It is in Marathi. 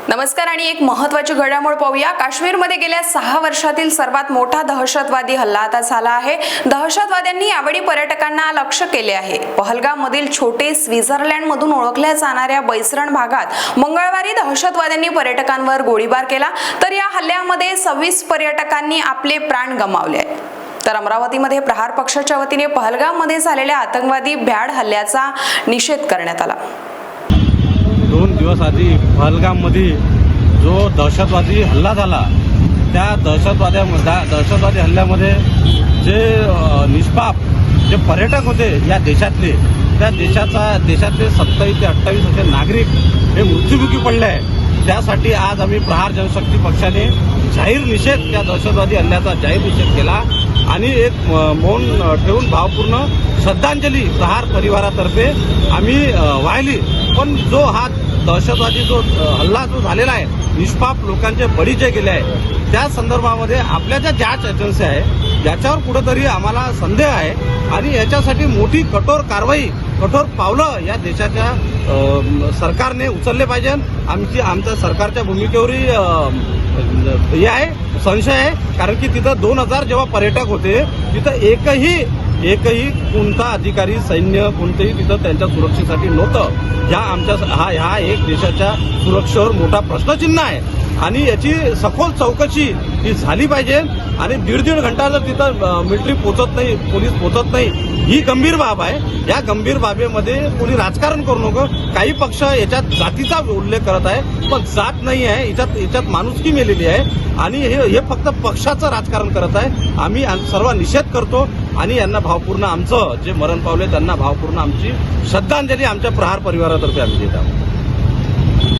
नमस्कार आणि एक महत्त्वाची घडामोड पाहूया। काश्मीरमध्ये गेल्या 6 वर्षातील सर्वात मोठा दहशतवादी हल्ला आता झाला आहे। दहशतवाद्यांनी यावेळी पर्यटकांना लक्ष्य केले आहे। पहलगाममधील छोटे स्वित्झर्लंडमधून ओळखल्या जाणाऱ्या बैसरण भागात मंगळवारी दहशतवाद्यांनी पर्यटकांवर गोळीबार केला, तर या हल्ल्यामध्ये 26 पर्यटकांनी आपले प्राण गमावले आहेत। तर अमरावतीमध्ये प्रहार पक्षाच्या वतीने पहलगाममध्ये झालेल्या आतंकवादी भ्याड हल्ल्याचा निषेध करण्यात आला। 2 दिवस आधी पहलगाममध्ये जो दहशतवादी हल्ला झाला, त्या दहशतवादी हल्ल्यामध्ये जे निष्पाप जे पर्यटक होते या देशातले, त्या देशातले 27 ते 28 असे नागरिक हे मृत्युमुखी पडले आहे। त्यासाठी आज आम्ही प्रहार जनशक्ती पक्षाने जाहीर निषेध, त्या दहशतवादी हल्ल्याचा जाहीर निषेध केला आणि एक मौन ठेवून भावपूर्ण श्रद्धांजली प्रहार परिवारातर्फे आम्ही वाहिली। पण जो हा दहशतवादी हल्ला झालेला आहे, निष्पाप लोकांचे बळी जे गेले आहे, त्या संदर्भामध्ये आपल्या ज्या जांच एजन्सी आहे याच्यावर कुठेतरी आम्हाला संदेह आहे आणि याच्यासाठी मोठी कठोर कारवाई, कठोर पावलं या देशाच्या सरकारने उचलले पाहिजे। आमच्या सरकारच्या भूमिकेवरही हे आहे, संशय आहे, कारण की तिथं 2000 जेव्हा पर्यटक होते, तिथं एकही कोणता अधिकारी, सैन्य कोणतेही तिथं त्यांच्या सुरक्षेसाठी नव्हतं। हा एक देशाच्या सुरक्षेवर मोठा प्रश्नचिन्ह आहे आणि याची सखोल चौकशी ही झाली पाहिजे। आणि दीड घंटा जर तिथं मिलिटरी पोहोचत नाही, पोलीस पोहोचत नाही, ही गंभीर बाब आहे। या गंभीर बाबेमध्ये कोणी राजकारण करू नको। काही पक्ष याच्यात जातीचा उल्लेख करत आहे, पण जात नाही आहे, याच्यात माणुसकी मेलेली आहे आणि हे फक्त पक्षाचं राजकारण करत आहे। आम्ही सर्व निषेध करतो आणि यांना भावपूर्ण, आमचं जे मरण पावले त्यांना भावपूर्ण आमची श्रद्धांजली आमच्या प्रहार परिवारातर्फे आम्ही देत आहोत।